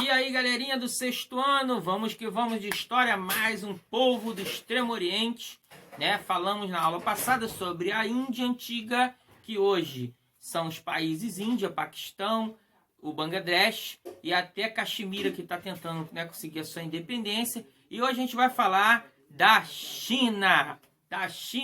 E aí, galerinha do sexto ano, vamos que vamos de história, mais um povo do Extremo Oriente, né? Falamos na aula passada sobre a Índia antiga, que hoje são os países Índia, Paquistão, o Bangladesh e até Caxemira, que está tentando, né, conseguir a sua independência. E hoje a gente vai falar da China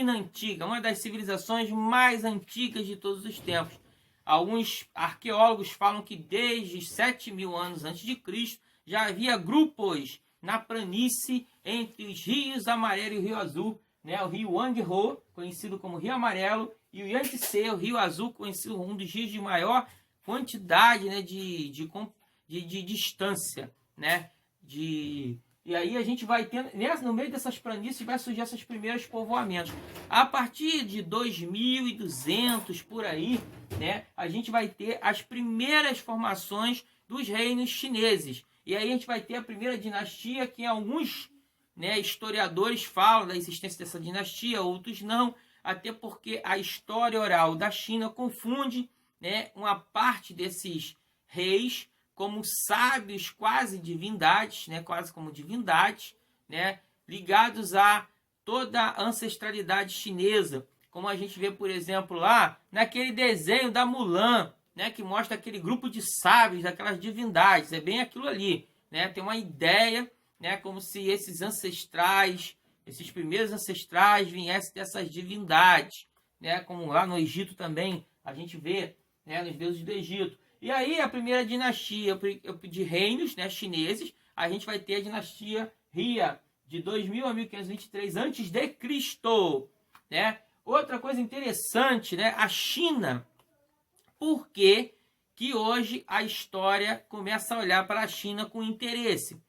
antiga, uma das civilizações mais antigas de todos os tempos. Alguns arqueólogos falam que desde 7.000 anos antes de Cristo já havia grupos na planície entre os rios Amarelo e o Rio Azul, né? O rio Wangho, conhecido como Rio Amarelo, e o Yangtze, o Rio Azul, conhecido como um dos rios de maior quantidade, né, de distância, né? E aí a gente vai tendo, no meio dessas planícies vai surgir esses primeiros povoamentos. A partir de 2200 por aí, né, a gente vai ter as primeiras formações dos reinos chineses. E aí a gente vai ter a primeira dinastia, que alguns, né, historiadores falam da existência dessa dinastia, outros não, até porque a história oral da China confunde, né, uma parte desses reis como sábios, quase divindades, né, quase como divindades, né, ligados a toda a ancestralidade chinesa, como a gente vê, por exemplo, lá naquele desenho da Mulan, né, que mostra aquele grupo de sábios, daquelas divindades, é bem aquilo ali, né, tem uma ideia, né, como se esses ancestrais, esses primeiros ancestrais viessem dessas divindades, né, como lá no Egito também a gente vê, né, nos deuses do Egito. E aí a primeira dinastia de reinos, né, chineses, a gente vai ter a dinastia Ria, de 2000 a 1523 a.C., né? Outra coisa interessante, né, a China. Por que que hoje a história começa a olhar para a China com interesse?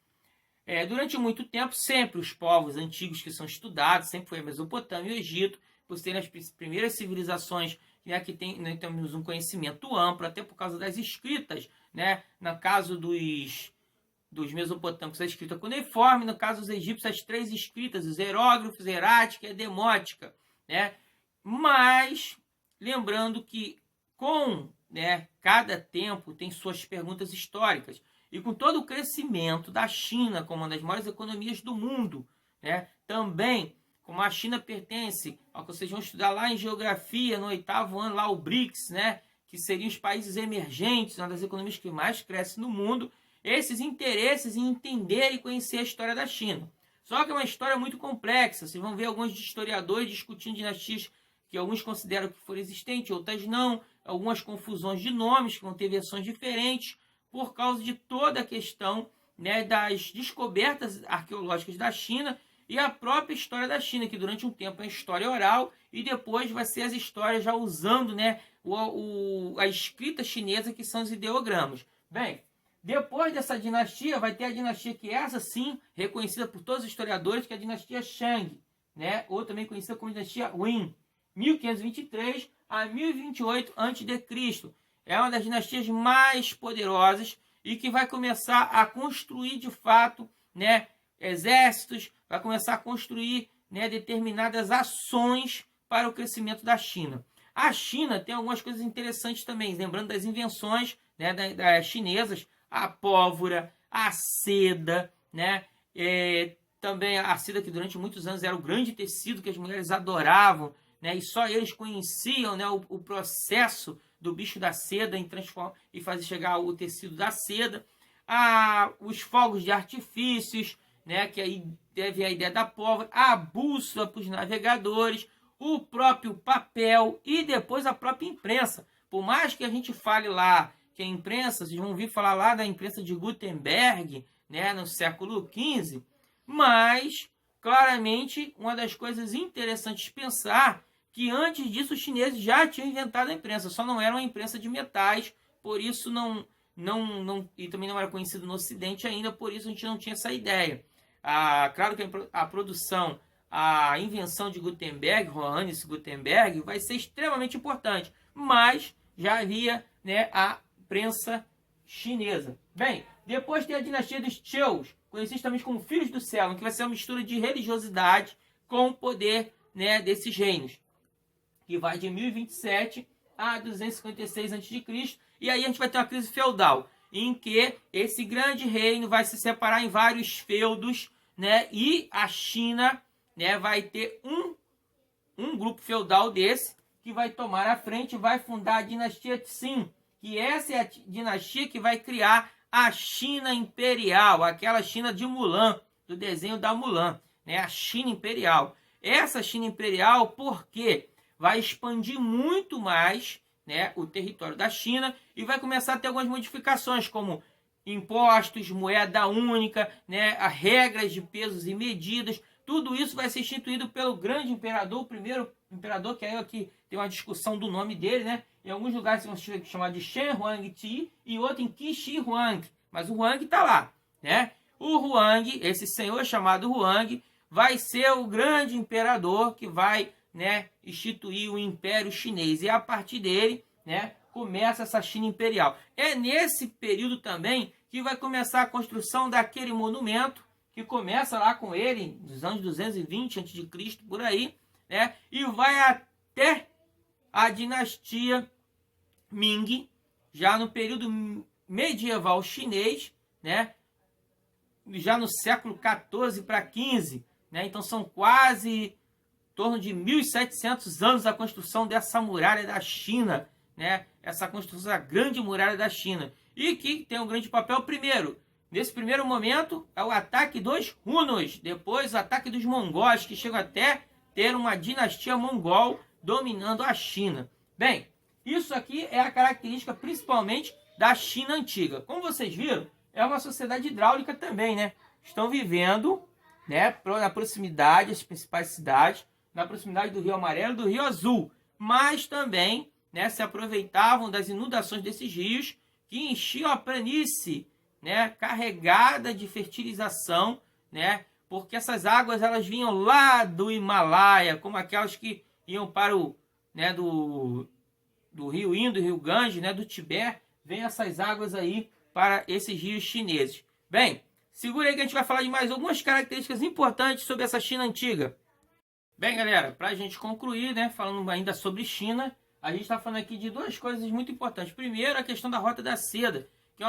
Durante muito tempo, sempre os povos antigos que são estudados, sempre foi a Mesopotâmia e o Egito, por serem as primeiras civilizações, né, que nós temos um conhecimento amplo, até por causa das escritas, né? No caso dos mesopotâmicos, a escrita cuneiforme, no caso dos egípcios, as três escritas, os hieróglifos, erática e demótica, né? Mas, lembrando que né, cada tempo tem suas perguntas históricas, e com todo o crescimento da China como uma das maiores economias do mundo, né, também, como a China pertence ao que vocês vão estudar lá em geografia, no 8º ano, lá o BRICS, né, que seriam os países emergentes, uma das economias que mais cresce no mundo, esses interesses em entender e conhecer a história da China. Só que é uma história muito complexa. Vocês vão ver alguns historiadores discutindo dinastias que alguns consideram que foram existentes, outras não, algumas confusões de nomes, que vão ter versões diferentes, por causa de toda a questão, né, das descobertas arqueológicas da China e a própria história da China, que durante um tempo é história oral e depois vai ser as histórias já usando, né, a escrita chinesa, que são os ideogramas. Bem, depois dessa dinastia vai ter a dinastia que essa sim, reconhecida por todos os historiadores, que é a dinastia Shang, né, ou também conhecida como dinastia Qin, 1523 a 1028 a.C. É uma das dinastias mais poderosas e que vai começar a construir de fato, né, exércitos, vai começar a construir, né, determinadas ações para o crescimento da China. A China tem algumas coisas interessantes também, lembrando das invenções, né, das chinesas, a pólvora, a seda, né, também a seda, que durante muitos anos era o grande tecido que as mulheres adoravam, né, e só eles conheciam, né, o processo do bicho da seda em transformar e fazer chegar o tecido da seda. Os fogos de artifícios, né, que aí deve a ideia da pólvora, a bússola para os navegadores, o próprio papel e depois a própria imprensa. Por mais que a gente fale lá que a imprensa, vocês vão ouvir falar lá da imprensa de Gutenberg, né, no século XV, mas claramente uma das coisas interessantes de pensar que antes disso os chineses já tinham inventado a imprensa, só não era uma imprensa de metais, por isso e também não era conhecido no Ocidente ainda, por isso a gente não tinha essa ideia. Claro que a produção, a invenção de Gutenberg, Johannes Gutenberg, vai ser extremamente importante, mas já havia, né, a imprensa chinesa. Bem, depois tem a dinastia dos Zhous, conhecidos também como Filhos do Céu, que vai ser uma mistura de religiosidade com o poder, né, desses reinos, que vai de 1027 a 256 a.C., e aí a gente vai ter uma crise feudal. em que esse grande reino vai se separar em vários feudos, né? E a China, né, vai ter um grupo feudal desse que vai tomar a frente e vai fundar a dinastia Qin, que essa é a dinastia que vai criar a China imperial, aquela China de Mulan, do desenho da Mulan, né? A China imperial. Essa China imperial, por quê? Vai expandir muito mais, né, o território da China e vai começar a ter algumas modificações, como impostos, moeda única, né, as regras de pesos e medidas. Tudo isso vai ser instituído pelo grande imperador, o primeiro imperador, que aí aqui tem uma discussão do nome dele, né? Em alguns lugares vão chamar de Shen Huangti e outro em Qi Shi Huang. Mas o Huang está lá, né? O Huang, esse senhor chamado Huang, vai ser o grande imperador que vai, né, instituir o Império Chinês. E a partir dele, né, começa essa China imperial. É nesse período também que vai começar a construção daquele monumento, que começa lá com ele, nos anos 220 a.C., por aí, né, e vai até a dinastia Ming, já no período medieval chinês, né, já no século 14 para 15, né, então são quase em torno de 1.700 anos a construção dessa muralha da China, né, essa construção da grande muralha da China, e que tem um grande papel primeiro. Nesse primeiro momento é o ataque dos hunos, depois o ataque dos mongóis, que chegam até ter uma dinastia mongol dominando a China. Bem, isso aqui é a característica principalmente da China antiga. Como vocês viram, é uma sociedade hidráulica também, né? Estão vivendo, né, na proximidade das principais cidades, na proximidade do Rio Amarelo e do Rio Azul, mas também, né, se aproveitavam das inundações desses rios que enchiam a planície, né, carregada de fertilização, né, porque essas águas elas vinham lá do Himalaia, como aquelas que iam para o, né, do rio Indo, rio Ganges, né, do Tibete, vem essas águas aí para esses rios chineses. Bem, segura aí que a gente vai falar de mais algumas características importantes sobre essa China antiga. Bem, galera, para a gente concluir, né, falando ainda sobre China, a gente está falando aqui de duas coisas muito importantes. Primeiro, a questão da Rota da Seda, que é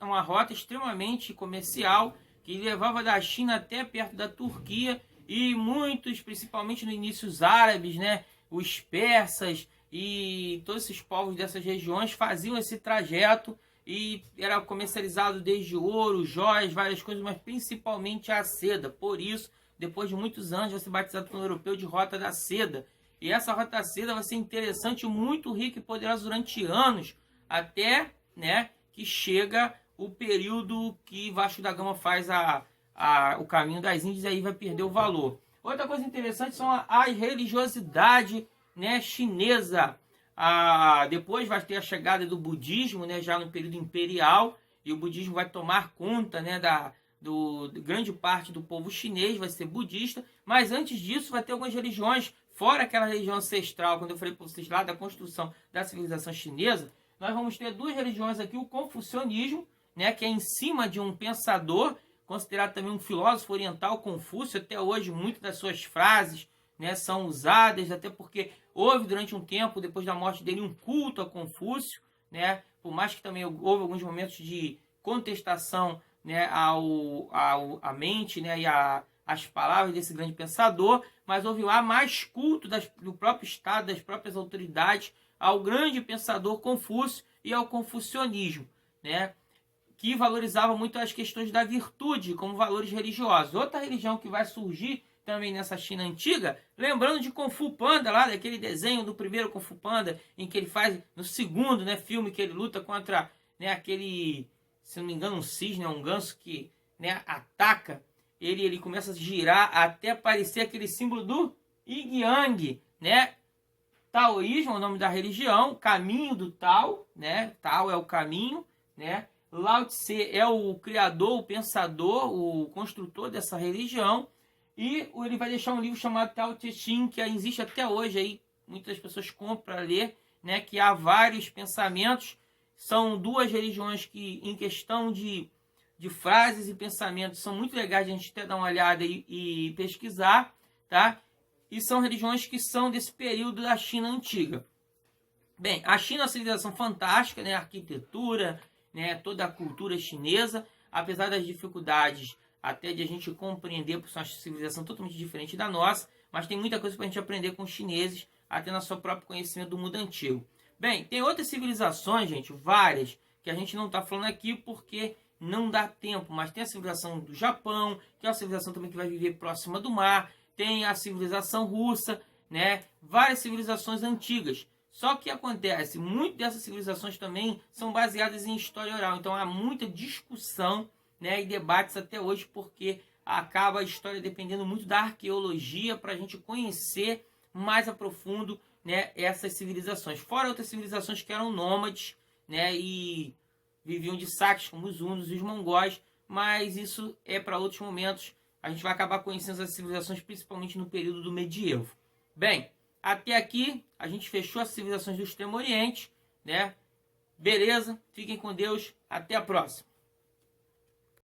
uma rota extremamente comercial, que levava da China até perto da Turquia, e muitos, principalmente no início os árabes, né, os persas e todos esses povos dessas regiões faziam esse trajeto e era comercializado desde ouro, joias, várias coisas, mas principalmente a seda. Por isso, depois de muitos anos, vai ser batizado pelo europeu de Rota da Seda. E essa Rota da Seda vai ser interessante, muito rica e poderosa durante anos, até, né, que chega o período que Vasco da Gama faz o caminho das Índias, e aí vai perder o valor. Outra coisa interessante são a religiosidade, né, chinesa. Depois vai ter a chegada do budismo, né, já no período imperial, e o budismo vai tomar conta, né, de grande parte do povo chinês, vai ser budista, mas antes disso vai ter algumas religiões, fora aquela religião ancestral, quando eu falei para vocês lá da construção da civilização chinesa, nós vamos ter duas religiões aqui, o confucionismo, né, que é em cima de um pensador, considerado também um filósofo oriental, Confúcio. Até hoje muitas das suas frases, né, são usadas, até porque houve durante um tempo, depois da morte dele, um culto a Confúcio, né, por mais que também houve alguns momentos de contestação, né, à mente, né, e às palavras desse grande pensador, mas houve lá mais culto do próprio Estado, das próprias autoridades, ao grande pensador Confúcio e ao confucionismo, né, que valorizava muito as questões da virtude como valores religiosos. Outra religião que vai surgir também nessa China antiga, lembrando de Kung Fu Panda, lá daquele desenho do primeiro Kung Fu Panda, em que ele faz, no segundo, né, filme, que ele luta contra, né, aquele, se não me engano, um cisne, um ganso que, né, ataca, ele começa a girar até parecer aquele símbolo do Yin Yang, né? Taoísmo é o nome da religião, caminho do Tao, né? Tao é o caminho, né? Lao Tse é o criador, o pensador, o construtor dessa religião, e ele vai deixar um livro chamado Tao Te Ching, que existe até hoje, aí muitas pessoas compram para ler, né, que há vários pensamentos. São duas religiões que, em questão de frases e pensamentos, são muito legais de a gente até dar uma olhada e pesquisar, tá? E são religiões que são desse período da China antiga. Bem, a China é uma civilização fantástica, né? Arquitetura, né, toda a cultura chinesa, apesar das dificuldades até de a gente compreender, porque são uma civilização totalmente diferente da nossa, mas tem muita coisa para a gente aprender com os chineses, até no seu próprio conhecimento do mundo antigo. Bem, tem outras civilizações, gente, várias, que a gente não está falando aqui porque não dá tempo, mas tem a civilização do Japão, que é uma civilização também que vai viver próxima do mar, tem a civilização russa, né? Várias civilizações antigas. Só que acontece, muitas dessas civilizações também são baseadas em história oral, então há muita discussão, né, e debates até hoje, porque acaba a história dependendo muito da arqueologia para a gente conhecer mais a profundo, né, essas civilizações. Fora outras civilizações que eram nômades, né, e viviam de saques, como os hunos e os mongóis, mas isso é para outros momentos. A gente vai acabar conhecendo as civilizações principalmente no período do medievo. Bem, até aqui a gente fechou as civilizações do Extremo Oriente, né? Beleza? Fiquem com Deus. Até a próxima.